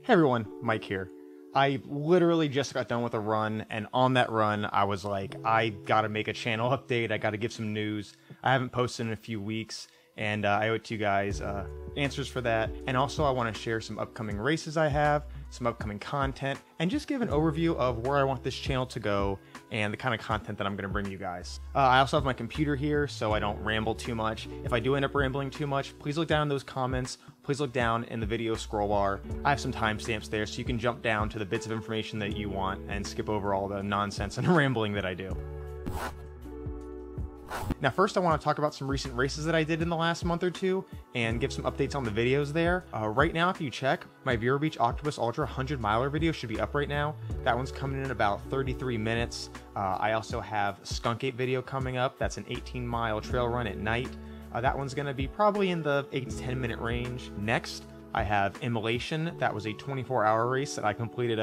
Hey everyone, Mike here. I literally just got done with a run, and on that run, I was like, I gotta make a channel update, I gotta give some news. I haven't posted in a few weeks, and I owe it to you guys answers for that. And also, I want to share some upcoming races I have, some upcoming content, and just give an overview of where I want this channel to go and the kind of content that I'm going to bring you guys. I also have my computer here, so I don't ramble too much. If I do end up rambling too much, please look down in those comments. Please look down in the video scroll bar. I have some timestamps there, so you can jump down to the bits of information that you want and skip over all the nonsense and rambling that I do. Now first I want to talk about some recent races that I did in the last month or two and give some updates on the videos there. Right now, if you check, my Vero Beach Octopus Ultra 100 miler video should be up right now. That one's coming in about 33 minutes. I also have Skunk 8 video coming up. That's an 18-mile trail run at night. That one's going to be probably in the 8 to 10 minute range. Next, I have Immolation. That was a 24-hour race that I completed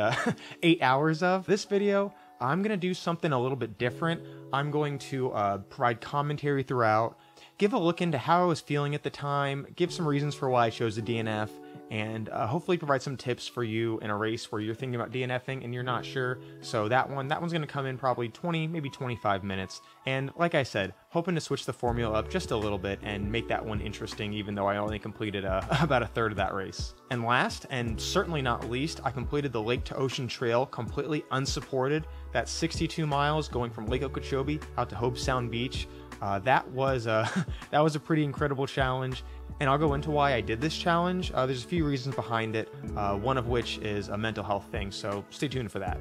8 hours of. This video, I'm going to do something a little bit different. I'm going to provide commentary throughout, give a look into how I was feeling at the time, give some reasons for why I chose the DNF, and hopefully provide some tips for you in a race where you're thinking about DNFing and you're not sure. So that one's going to come in probably 20, maybe 25 minutes. And like I said, hoping to switch the formula up just a little bit and make that one interesting, even though I only completed about a third of that race. And last, and certainly not least, I completed the Lake to Ocean Trail completely unsupported. That's 62 miles going from Lake Okeechobee out to Hobe Sound Beach. That was a pretty incredible challenge, and I'll go into why I did this challenge. There's a few reasons behind it, one of which is a mental health thing, so stay tuned for that.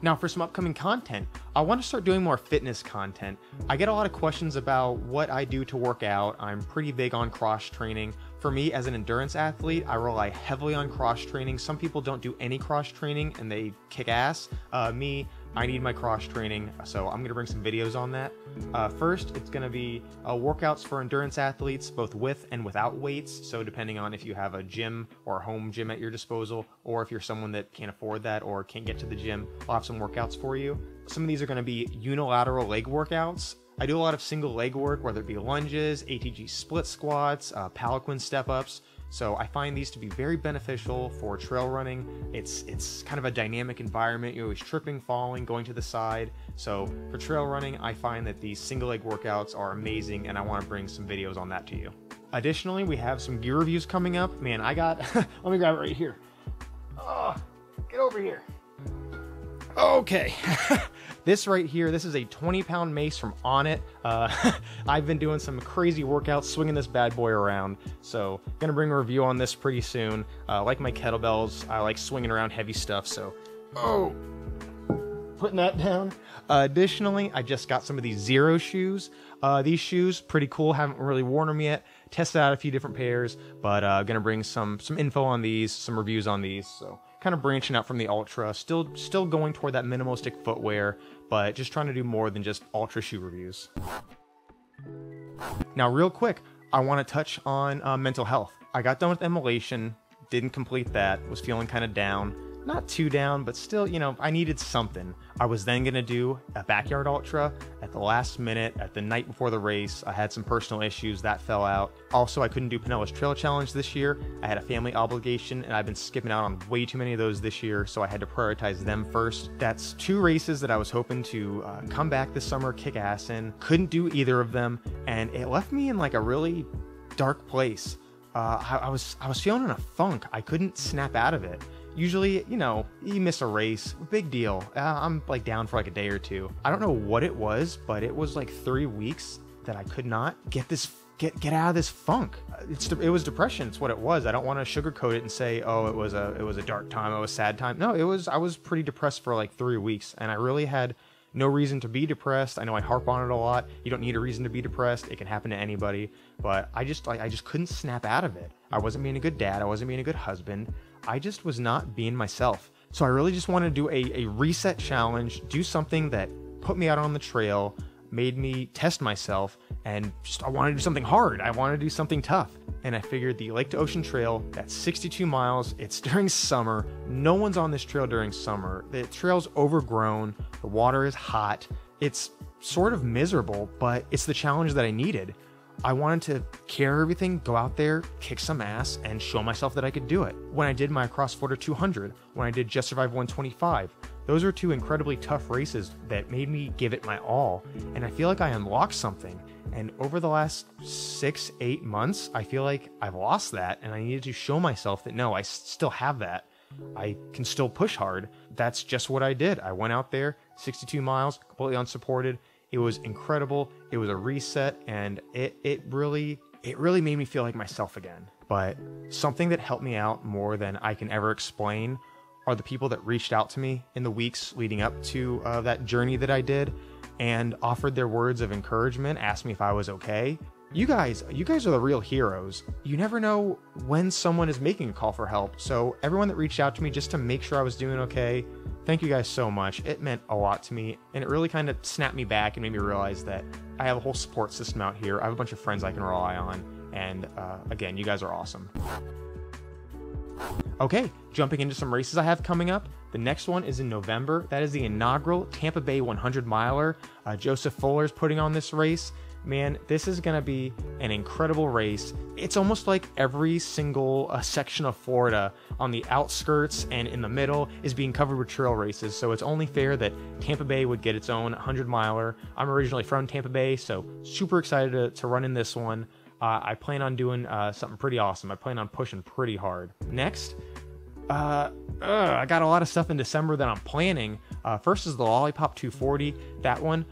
Now for some upcoming content, I want to start doing more fitness content. I get a lot of questions about what I do to work out. I'm pretty big on cross training. For me, as an endurance athlete, I rely heavily on cross training. Some people don't do any cross training and they kick ass. I need my cross training, so I'm going to bring some videos on that. First, it's going to be workouts for endurance athletes, both with and without weights. So depending on if you have a gym or a home gym at your disposal, or if you're someone that can't afford that or can't get to the gym, I'll have some workouts for you. Some of these are going to be unilateral leg workouts. I do a lot of single leg work, whether it be lunges, ATG split squats, Paliquin step-ups. So I find these to be very beneficial for trail running. It's kind of a dynamic environment. You're always tripping, falling, going to the side. So for trail running, I find that these single leg workouts are amazing, and I want to bring some videos on that to you. Additionally, we have some gear reviews coming up. Man, I got, let me grab it right here. Oh, get over here. Okay. This right here, this is a 20-pound mace from Onnit. I've been doing some crazy workouts, swinging this bad boy around. So, gonna bring a review on this pretty soon. Like my kettlebells, I like swinging around heavy stuff, so... Oh! Putting that down. Additionally, I just got some of these Zero shoes. These shoes, pretty cool, haven't really worn them yet. Tested out a few different pairs, but gonna bring some info on these, some reviews on these, so... Kind of branching out from the Ultra, still going toward that minimalistic footwear, but just trying to do more than just Ultra shoe reviews. Now real quick, I want to touch on mental health. I got done with Immolation, didn't complete that, was feeling kind of down. Not too down, but still, you know, I needed something. I was then going to do a backyard ultra at the last minute, at the night before the race. I had some personal issues that fell out. Also, I couldn't do Pinellas Trail Challenge this year. I had a family obligation, and I've been skipping out on way too many of those this year, so I had to prioritize them first. That's 2 races that I was hoping to come back this summer, kick ass in. Couldn't do either of them, and it left me in like a really dark place. I was feeling in a funk. I couldn't snap out of it. Usually, you know, you miss a race, big deal. I'm like down for like a day or two. I don't know what it was, but it was like 3 weeks that I could not get out of this funk. It was depression. It's what it was. I don't want to sugarcoat it and say, oh, it was a dark time, it was a sad time. No, I was pretty depressed for like 3 weeks, and I really had no reason to be depressed. I know I harp on it a lot. You don't need a reason to be depressed. It can happen to anybody. But I just couldn't snap out of it. I wasn't being a good dad. I wasn't being a good husband. I just was not being myself. So I really just wanted to do a reset challenge, do something that put me out on the trail, made me test myself, and I wanted to do something hard. I wanted to do something tough. And I figured the Lake to Ocean Trail, that's 62 miles, it's during summer, no one's on this trail during summer. The trail's overgrown, the water is hot, it's sort of miserable, but it's the challenge that I needed. I wanted to carry everything, go out there, kick some ass, and show myself that I could do it. When I did my CrossForder 200, when I did Just Survive 125, those were two incredibly tough races that made me give it my all, and I feel like I unlocked something. And over the last 6-8 months, I feel like I've lost that, and I needed to show myself that no, I still have that. I can still push hard. That's just what I did. I went out there, 62 miles, completely unsupported. It was incredible. It was a reset, and it really made me feel like myself again. But something that helped me out more than I can ever explain are the people that reached out to me in the weeks leading up to that journey that I did and offered their words of encouragement, asked me if I was okay. You guys are the real heroes. You never know when someone is making a call for help. So everyone that reached out to me just to make sure I was doing okay, thank you guys so much. It meant a lot to me, and it really kind of snapped me back and made me realize that I have a whole support system out here. I have a bunch of friends I can rely on, and again, you guys are awesome. Okay, jumping into some races I have coming up. The next one is in November. That is the inaugural Tampa Bay 100 miler. Joseph Fuller is putting on this race. Man, this is going to be an incredible race. It's almost like every single section of Florida on the outskirts and in the middle is being covered with trail races. So it's only fair that Tampa Bay would get its own 100 miler. I'm originally from Tampa Bay, so super excited to run in this one. I plan on doing something pretty awesome. I plan on pushing pretty hard. Next, I got a lot of stuff in December that I'm planning. First is the Lollipop 240. That one.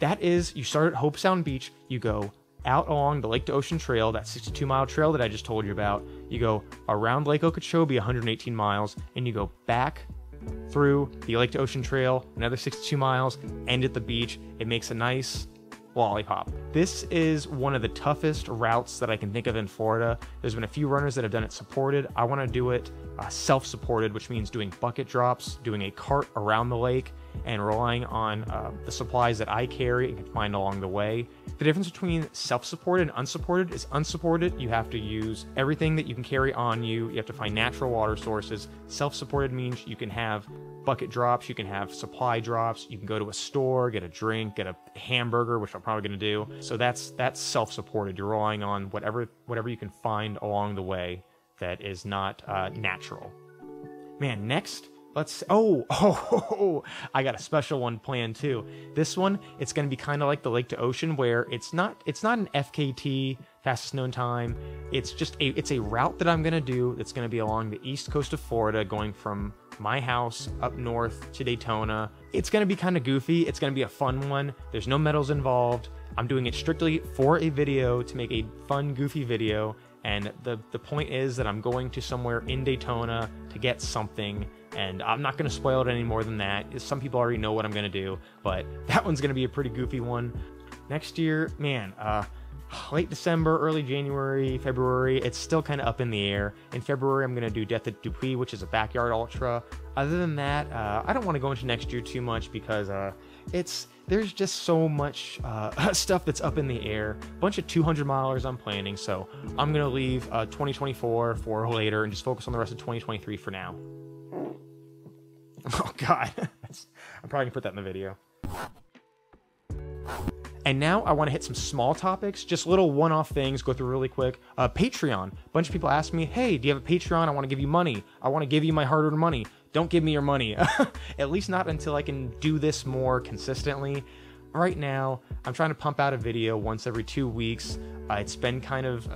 That is, you start at Hope Sound Beach, you go out along the Lake to Ocean Trail, that 62-mile trail that I just told you about, you go around Lake Okeechobee, 118 miles, and you go back through the Lake to Ocean Trail, another 62 miles, end at the beach. It makes a nice lollipop. This is one of the toughest routes that I can think of in Florida. There's been a few runners that have done it supported. I want to do it self-supported, which means doing bucket drops, doing a cart around the lake, and relying on the supplies that I carry and can find along the way. The difference between self-supported and unsupported is unsupported, you have to use everything that you can carry on you. You have to find natural water sources. Self-supported means you can have bucket drops, you can have supply drops, you can go to a store, get a drink, get a hamburger, which I'm probably going to do. So that's self-supported. You're relying on whatever you can find along the way that is not natural. Man, next, let's, I got a special one planned too. This one, it's going to be kind of like the Lake to Ocean, where it's not an FKT, fastest known time. It's just it's a route that I'm going to do that's going to be along the east coast of Florida, going from my house up north to Daytona. It's going to be kind of goofy. It's going to be a fun one. There's no medals involved. I'm doing it strictly for a video, to make a fun, goofy video. And the point is that I'm going to somewhere in Daytona to get something, and I'm not going to spoil it any more than that. Some people already know what I'm going to do, but that one's going to be a pretty goofy one. Next year, man, late December, early January, February, it's still kind of up in the air. In February, I'm going to do Death at Dupuis, which is a backyard ultra. Other than that, I don't want to go into next year too much because there's just so much stuff that's up in the air. A bunch of 200 milers I'm planning, so I'm going to leave 2024 for later and just focus on the rest of 2023 for now. Oh, God. I'm probably going to put that in the video. And now I want to hit some small topics, just little one-off things, go through really quick. Patreon. A bunch of people ask me, hey, do you have a Patreon? I want to give you money. I want to give you my hard-earned money. Don't give me your money. At least not until I can do this more consistently. Right now, I'm trying to pump out a video once every 2 weeks. It's been kind of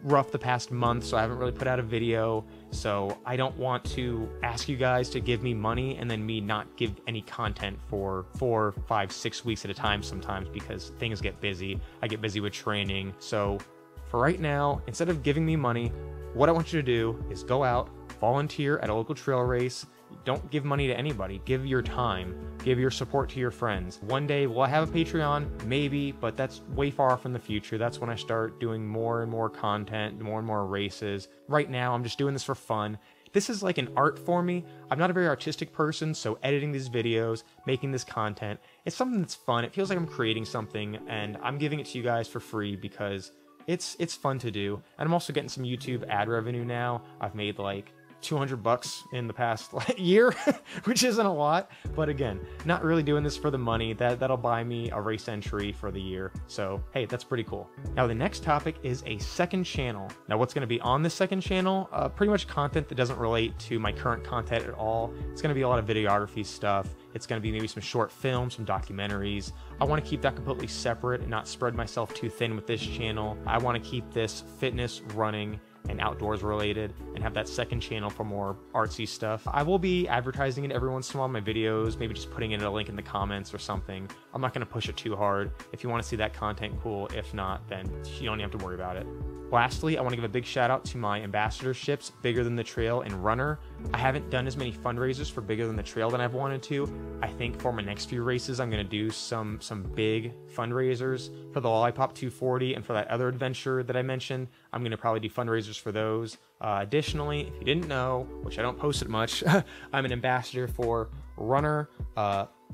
rough the past month, so I haven't really put out a video. So I don't want to ask you guys to give me money and then me not give any content for 4, 5, 6 weeks at a time sometimes, because things get busy. I get busy with training. So for right now, instead of giving me money, what I want you to do is go out, volunteer at a local trail race. Don't give money to anybody. Give your time. Give your support to your friends. One day, will I have a Patreon? Maybe, but that's way far from the future. That's when I start doing more and more content, more and more races. Right now, I'm just doing this for fun. This is like an art for me. I'm not a very artistic person, so editing these videos, making this content, it's something that's fun. It feels like I'm creating something, and I'm giving it to you guys for free because it's fun to do. And I'm also getting some YouTube ad revenue now. I've made like $200 in the past year, which isn't a lot, but again, not really doing this for the money. That'll buy me a race entry for the year. So hey, that's pretty cool. Now the next topic is a second channel. Now what's going to be on this second channel? Pretty much content that doesn't relate to my current content at all. It's going to be a lot of videography stuff. It's going to be maybe some short films, some documentaries. I want to keep that completely separate and not spread myself too thin with this channel. I want to keep this fitness, running, and outdoors related, and have that second channel for more artsy stuff. I will be advertising it every once in a while in my videos, maybe just putting in a link in the comments or something. I'm not going to push it too hard. If you want to see that content, cool. If not, then you don't have to worry about it. Lastly, I want to give a big shout out to my ambassadorships, Bigger Than the Trail and Runner. I haven't done as many fundraisers for Bigger Than the Trail than I've wanted to. I think for my next few races, I'm going to do some big fundraisers for the Lollipop 240 and for that other adventure that I mentioned. I'm going to probably do fundraisers for those. Additionally, if you didn't know, which I don't post it much, I'm an ambassador for Runner.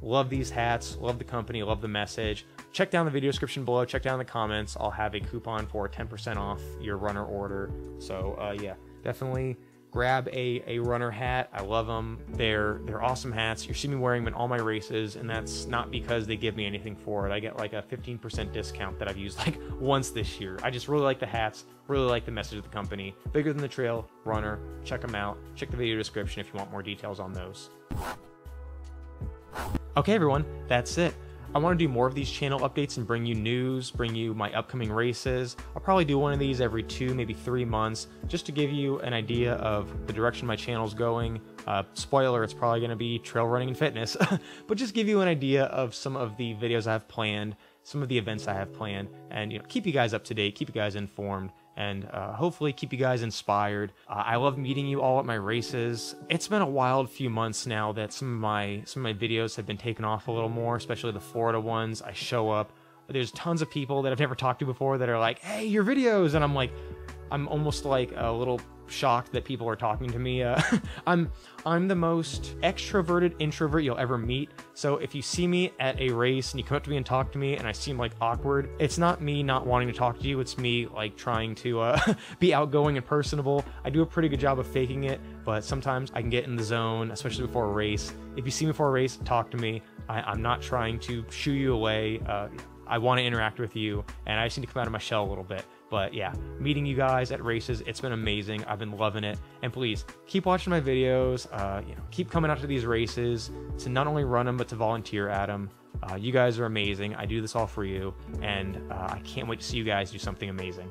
Love these hats, love the company, love the message. Check down the video description below, check down the comments. I'll have a coupon for 10% off your Runner order. So yeah, definitely grab a Runner hat. I love them. They're awesome hats. You see me wearing them in all my races, and that's not because they give me anything for it. I get like a 15% discount that I've used like once this year. I just really like the hats, really like the message of the company. Bigger Than the Trail, Runner, check them out. Check the video description if you want more details on those. Okay everyone, that's it. I want to do more of these channel updates and bring you news, bring you my upcoming races. I'll probably do one of these every 2, maybe 3 months, just to give you an idea of the direction my channel's going. Spoiler, it's probably going to be trail running and fitness, but just give you an idea of some of the videos I have planned, some of the events I have planned, and keep you guys up to date, keep you guys informed, and hopefully keep you guys inspired. I love meeting you all at my races. It's been a wild few months now that some of my videos have been taken off a little more, especially the Florida ones. I show up, there's tons of people that I've never talked to before that are like, hey, your videos, and I'm almost like a little shocked that people are talking to me. I'm the most extroverted introvert you'll ever meet. So if you see me at a race and you come up to me and talk to me and I seem like awkward, it's not me not wanting to talk to you. It's me like trying to be outgoing and personable. I do a pretty good job of faking it, but sometimes I can get in the zone, especially before a race. If you see me before a race, talk to me. I'm not trying to shoo you away. I want to interact with you, and I just need to come out of my shell a little bit. But yeah, meeting you guys at races, it's been amazing. I've been loving it. And please keep watching my videos. Keep coming out to these races to not only run them, but to volunteer at them. You guys are amazing. I do this all for you, and I can't wait to see you guys do something amazing.